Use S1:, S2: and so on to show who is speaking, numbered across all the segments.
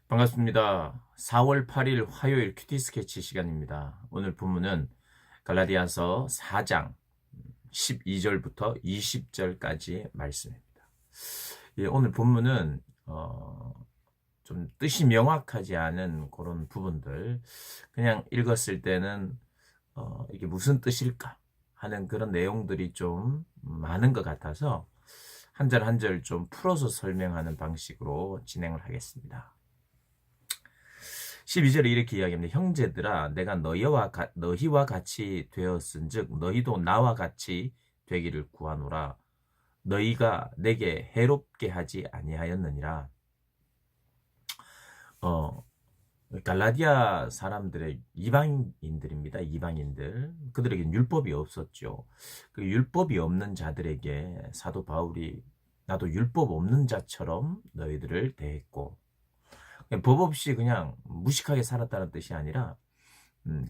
S1: 반갑습니다. 4월 8일 화요일 큐티 스케치 시간입니다. 오늘 본문은 갈라디아서 4장 12절부터 20절까지 말씀입니다. 예, 오늘 본문은 좀 뜻이 명확하지 않은 그런 부분들, 그냥 읽었을 때는 이게 무슨 뜻일까 하는 그런 내용들이 좀 많은 것 같아서 한 절 한 절 좀 풀어서 설명하는 방식으로 진행을 하겠습니다. 12절에 이렇게 이야기합니다. 형제들아, 내가 너희와 같이 되었은즉 너희도 나와 같이 되기를 구하노라. 너희가 내게 해롭게 하지 아니하였느니라. 어, 갈라디아 사람들의 이방인들입니다. 이방인들. 그들에게는 율법이 없었죠. 그 율법이 없는 자들에게 사도 바울이 나도 율법 없는 자처럼 너희들을 대했고, 법 없이 그냥 무식하게 살았다는 뜻이 아니라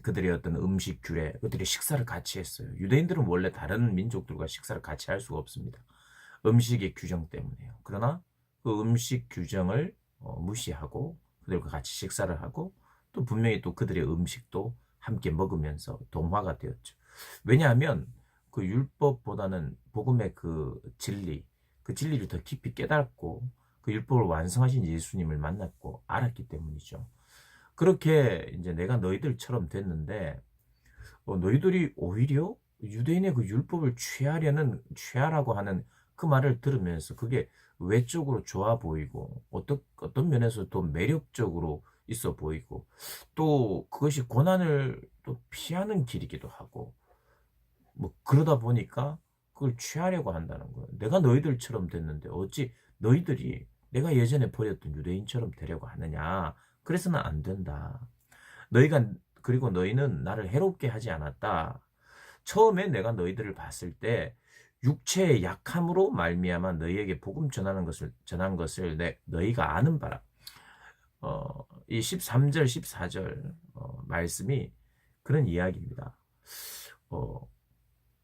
S1: 그들의 어떤 음식 규례, 그들의 식사를 같이 했어요. 유대인들은 원래 다른 민족들과 식사를 같이 할 수가 없습니다. 음식의 규정 때문에요. 그러나 그 음식 규정을 무시하고 그들과 같이 식사를 하고, 또 분명히 또 그들의 음식도 함께 먹으면서 동화가 되었죠. 왜냐하면 그 율법보다는 복음의 그 진리를 더 깊이 깨닫고 그 율법을 완성하신 예수님을 만났고 알았기 때문이죠. 그렇게 이제 내가 너희들처럼 됐는데, 너희들이 오히려 유대인의 그 율법을 취하라고 하는 그 말을 들으면서 그게 외적으로 좋아 보이고 어떤 면에서 또 매력적으로 있어 보이고, 또 그것이 고난을 또 피하는 길이기도 하고, 뭐 그러다 보니까 그걸 취하려고 한다는 거예요. 내가 너희들처럼 됐는데 어찌 너희들이 내가 예전에 버렸던 유대인처럼 되려고 하느냐. 그래서는 안 된다. 너희가 그리고 너희는 나를 해롭게 하지 않았다. 처음에 내가 너희들을 봤을 때 육체의 약함으로 말미암아 너희에게 복음 전한 것을 너희가 아는 바라. 이 13절 14절 말씀이 그런 이야기입니다. 어,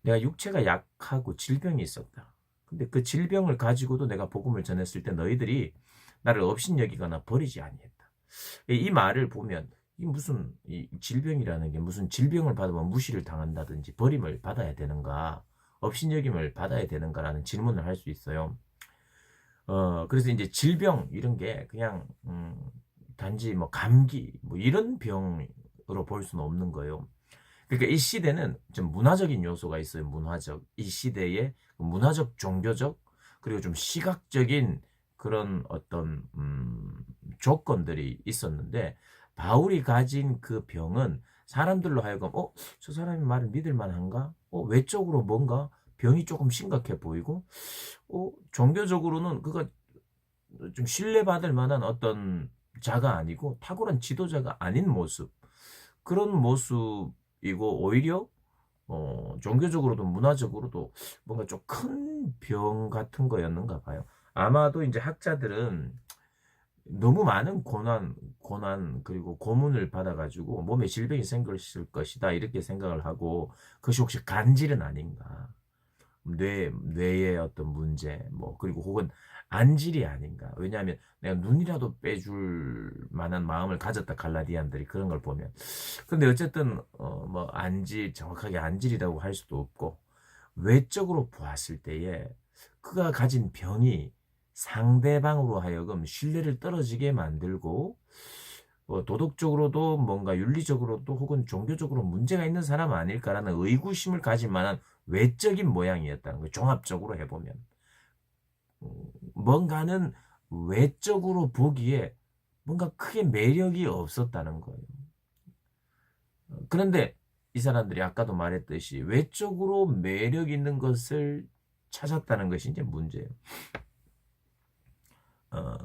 S1: 내가 육체가 약하고 질병이 있었다. 근데 그 질병을 가지고도 내가 복음을 전했을 때 너희들이 나를 업신여기거나 버리지 아니했다. 이 말을 보면 이 질병이라는 게 무슨 질병을 받으면 무시를 당한다든지 버림을 받아야 되는가, 업신여김을 받아야 되는가라는 질문을 할 수 있어요. 그래서 이제 질병 이런 게 그냥 단지 뭐 감기 뭐 이런 병으로 볼 수는 없는 거예요. 그러니까 이 시대는 좀 문화적인 요소가 있어요. 이 시대의 문화적, 종교적, 그리고 좀 시각적인 그런 어떤 조건들이 있었는데, 바울이 가진 그 병은 사람들로 하여금 저 사람이 말을 믿을 만한가? 외적으로 뭔가 병이 조금 심각해 보이고, 종교적으로는 그가 좀 신뢰받을 만한 어떤 자가 아니고 탁월한 지도자가 아닌 모습, 그런 모습이고, 오히려 종교적으로도 문화적으로도 뭔가 좀 큰 병 같은 거였는가 봐요. 아마도 이제 학자들은 너무 많은 고난 그리고 고문을 받아가지고 몸에 질병이 생겼을 것이다 이렇게 생각을 하고, 그것이 혹시 간질은 아닌가, 뇌의 어떤 문제, 뭐, 그리고 혹은 안질이 아닌가. 왜냐하면 내가 눈이라도 빼줄 만한 마음을 가졌다, 갈라디안들이 그런 걸 보면. 근데 어쨌든, 뭐, 정확하게 안질이라고 할 수도 없고, 외적으로 보았을 때에 그가 가진 병이 상대방으로 하여금 신뢰를 떨어지게 만들고, 도덕적으로도 뭔가 윤리적으로도 혹은 종교적으로 문제가 있는 사람 아닐까라는 의구심을 가질 만한 외적인 모양이었다는 거예요. 종합적으로 해보면. 뭔가는 외적으로 보기에 뭔가 크게 매력이 없었다는 거예요. 그런데 이 사람들이 아까도 말했듯이 외적으로 매력 있는 것을 찾았다는 것이 이제 문제예요. 어,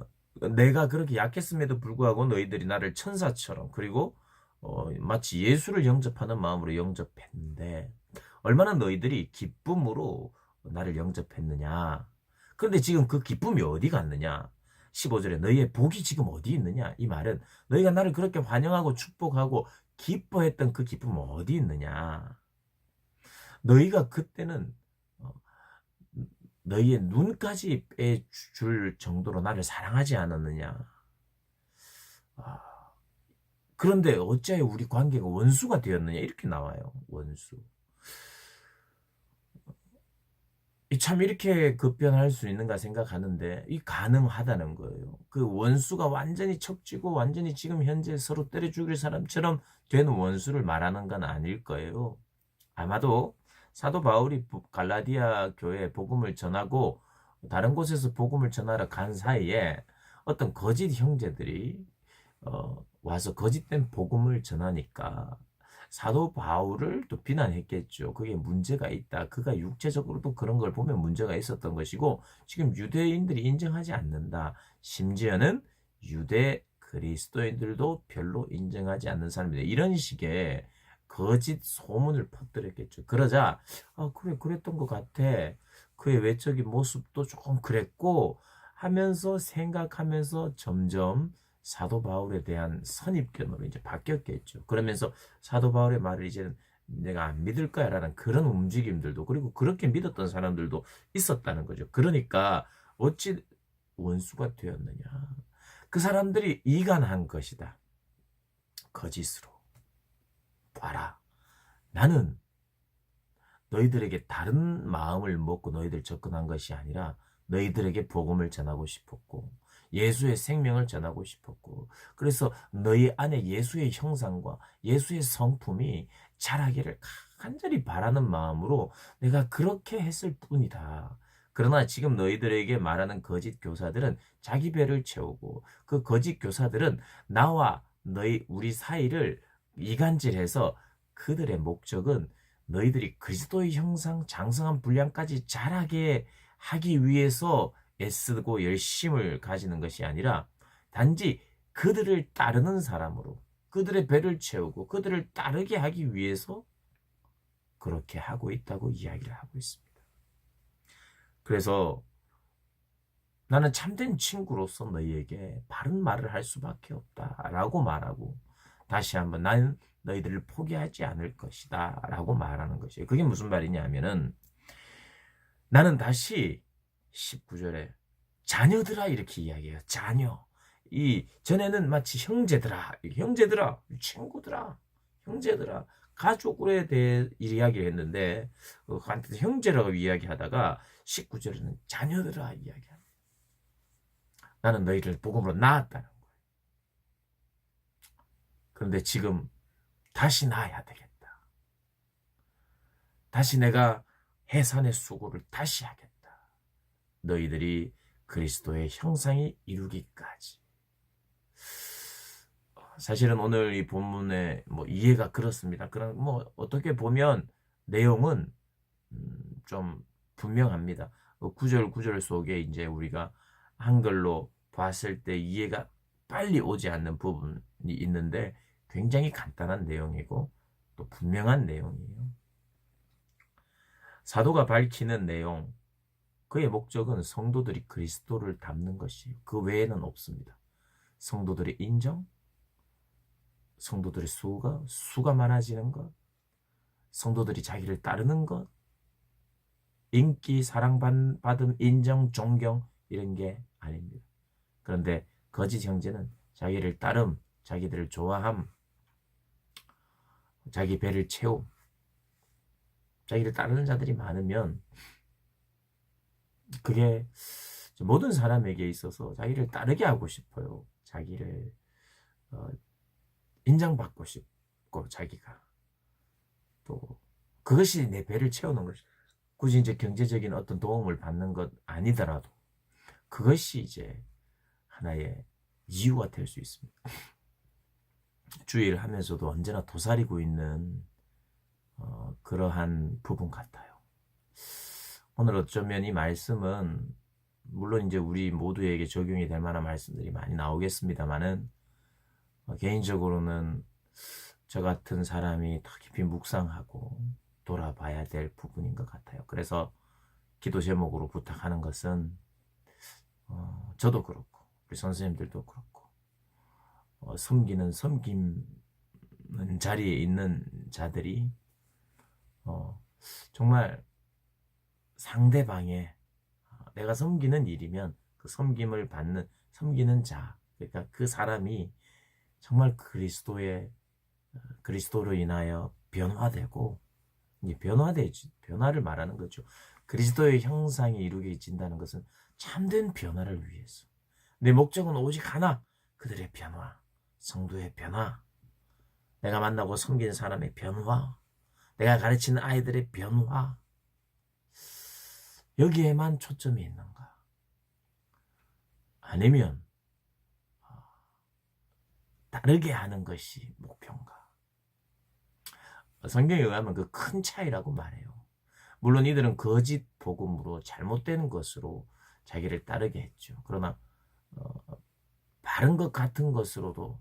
S1: 내가 그렇게 약했음에도 불구하고 너희들이 나를 천사처럼, 그리고 마치 예수를 영접하는 마음으로 영접했는데, 얼마나 너희들이 기쁨으로 나를 영접했느냐. 그런데 지금 그 기쁨이 어디 갔느냐. 15절에 너희의 복이 지금 어디 있느냐. 이 말은 너희가 나를 그렇게 환영하고 축복하고 기뻐했던 그 기쁨은 어디 있느냐. 너희가 그때는 어, 너희의 눈까지 빼줄 정도로 나를 사랑하지 않았느냐. 그런데 어찌하여 우리 관계가 원수가 되었느냐 이렇게 나와요. 원수. 참 이렇게 급변할 수 있는가 생각하는데 이 가능하다는 거예요. 그 원수가 완전히 척지고 완전히 지금 현재 서로 때려 죽일 사람처럼 된 원수를 말하는 건 아닐 거예요. 아마도 사도 바울이 갈라디아 교회에 복음을 전하고 다른 곳에서 복음을 전하러 간 사이에 어떤 거짓 형제들이 와서 거짓된 복음을 전하니까 사도 바울을 또 비난했겠죠. 그게 문제가 있다. 그가 육체적으로도 그런 걸 보면 문제가 있었던 것이고 지금 유대인들이 인정하지 않는다. 심지어는 유대 그리스도인들도 별로 인정하지 않는 사람이다. 이런 식의 거짓 소문을 퍼뜨렸겠죠. 그러자 그래 그랬던 것 같아. 그의 외적인 모습도 조금 그랬고 하면서 생각하면서 점점 사도 바울에 대한 선입견으로 이제 바뀌었겠죠. 그러면서 사도 바울의 말을 이제는 내가 안 믿을 거야 라는 그런 움직임들도 그리고 그렇게 믿었던 사람들도 있었다는 거죠. 그러니까 어찌 원수가 되었느냐. 그 사람들이 이간한 것이다. 거짓으로. 봐라. 나는 너희들에게 다른 마음을 먹고 너희들 접근한 것이 아니라 너희들에게 복음을 전하고 싶었고 예수의 생명을 전하고 싶었고 그래서 너희 안에 예수의 형상과 예수의 성품이 자라기를 간절히 바라는 마음으로 내가 그렇게 했을 뿐이다. 그러나 지금 너희들에게 말하는 거짓 교사들은 자기 배를 채우고 그 거짓 교사들은 나와 우리 사이를 이간질해서 그들의 목적은 너희들이 그리스도의 형상 장성한 분량까지 자라게 하기 위해서 애쓰고 열심을 가지는 것이 아니라 단지 그들을 따르는 사람으로 그들의 배를 채우고 그들을 따르게 하기 위해서 그렇게 하고 있다고 이야기를 하고 있습니다. 그래서 나는 참된 친구로서 너희에게 바른 말을 할 수밖에 없다라고 말하고 다시 한번 나는 너희들을 포기하지 않을 것이다 라고 말하는 것이에요. 그게 무슨 말이냐면은 나는 다시 19절에 자녀들아 이렇게 이야기해요. 자녀. 이 전에는 마치 형제들아, 친구들아, 형제들아, 가족에 대해 이야기를 했는데 형제라고 이야기하다가 19절에는 자녀들아 이야기합니다. 나는 너희를 복음으로 낳았다는 거예요. 그런데 지금 다시 낳아야 되겠다. 다시 내가 해산의 수고를 다시 하겠다. 너희들이 그리스도의 형상이 이루기까지. 사실은 오늘 이 본문의 이해가 그렇습니다. 그럼 어떻게 보면 내용은 좀 분명합니다. 구절 속에 이제 우리가 한글로 봤을 때 이해가 빨리 오지 않는 부분이 있는데 굉장히 간단한 내용이고 또 분명한 내용이에요. 사도가 밝히는 내용, 그의 목적은 성도들이 그리스도를 닮는 것이에요. 그 외에는 없습니다. 성도들의 인정, 성도들의 수가 많아지는 것, 성도들이 자기를 따르는 것, 인기, 사랑받음, 인정, 존경 이런 게 아닙니다. 그런데 거짓 형제는 자기를 따름, 자기들을 좋아함, 자기 배를 채움, 자기를 따르는 자들이 많으면 그게 모든 사람에게 있어서 자기를 따르게 하고 싶어요. 자기를 인정받고 싶고 자기가 또 그것이 내 배를 채우는 것이 굳이 이제 경제적인 어떤 도움을 받는 것 아니더라도 그것이 이제 하나의 이유가 될 수 있습니다. 주의를 하면서도 언제나 도사리고 있는 그러한 부분 같아요. 오늘 어쩌면 이 말씀은 물론 이제 우리 모두에게 적용이 될 만한 말씀들이 많이 나오겠습니다만은 개인적으로는 저 같은 사람이 더 깊이 묵상하고 돌아봐야 될 부분인 것 같아요. 그래서 기도 제목으로 부탁하는 것은 저도 그렇고 우리 선생님들도 그렇고 섬기는 자리에 있는 자들이 정말 상대방의 내가 섬기는 일이면 그 섬김을 받는 섬기는 자, 그러니까 그 사람이 정말 그리스도로 인하여 변화되고, 이 변화를 말하는 거죠. 그리스도의 형상이 이루어진다는 것은 참된 변화를 위해서. 내 목적은 오직 하나, 그들의 변화, 성도의 변화, 내가 만나고 섬긴 사람의 변화, 내가 가르치는 아이들의 변화, 여기에만 초점이 있는가? 아니면 다르게 하는 것이 목표인가? 성경에 의하면 그 큰 차이라고 말해요. 물론 이들은 거짓 복음으로 잘못된 것으로 자기를 따르게 했죠. 그러나 바른 것 같은 것으로도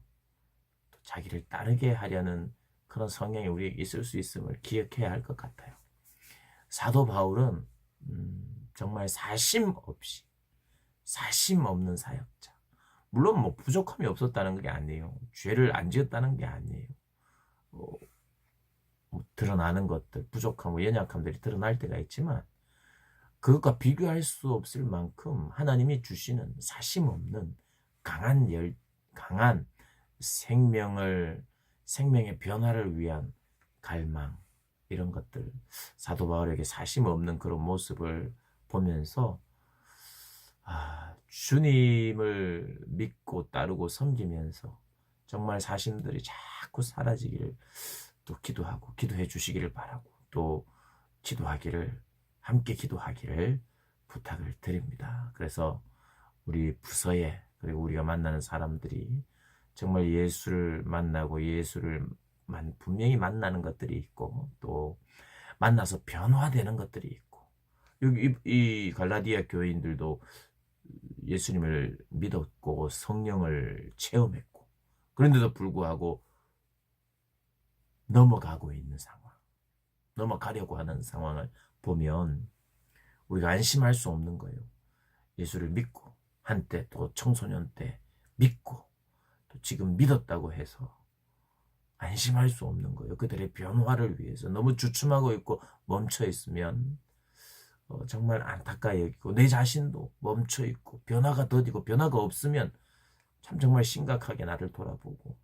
S1: 자기를 따르게 하려는 그런 성향이 우리에게 있을 수 있음을 기억해야 할 것 같아요. 사도 바울은 정말 사심 없는 사역자. 물론 뭐 부족함이 없었다는 게 아니에요. 죄를 안 지었다는 게 아니에요. 드러나는 것들, 부족함, 연약함들이 드러날 때가 있지만 그것과 비교할 수 없을 만큼 하나님이 주시는 사심 없는 강한 생명의 변화를 위한 갈망, 이런 것들, 사도 바울에게 사심 없는 그런 모습을 보면서 주님을 믿고 따르고 섬기면서 정말 사심들이 자꾸 사라지기를 또 기도해 주시기를 바라고, 또 함께 기도하기를 부탁을 드립니다. 그래서 우리 부서에, 그리고 우리가 만나는 사람들이 정말 예수를 만나고 분명히 만나는 것들이 있고, 또 만나서 변화되는 것들이 있고, 여기 이 갈라디아 교인들도 예수님을 믿었고 성령을 체험했고, 그런데도 불구하고 넘어가려고 하는 상황을 보면 우리가 안심할 수 없는 거예요. 예수를 믿고, 한때 또 청소년 때 믿고, 또 지금 믿었다고 해서 안심할 수 없는 거예요. 그들의 변화를 위해서 너무 주춤하고 있고 멈춰 있으면 정말 안타까워 여기고, 내 자신도 멈춰 있고 변화가 더디고 변화가 없으면 참 정말 심각하게 나를 돌아보고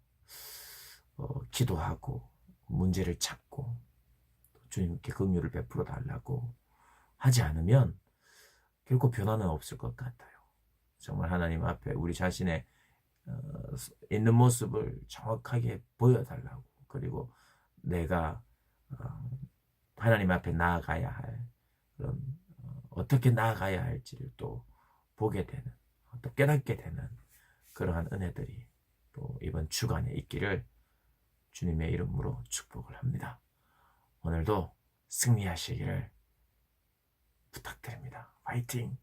S1: 기도하고 문제를 찾고 주님께 긍휼을 베풀어 달라고 하지 않으면 결코 변화는 없을 것 같아요. 정말 하나님 앞에 우리 자신의 있는 모습을 정확하게 보여달라고, 그리고 내가 하나님 앞에 나아가야 할 그런 어떻게 나아가야 할지를 또 보게 되는, 또 깨닫게 되는 그러한 은혜들이 또 이번 주간에 있기를 주님의 이름으로 축복을 합니다. 오늘도 승리하시기를 부탁드립니다. 화이팅!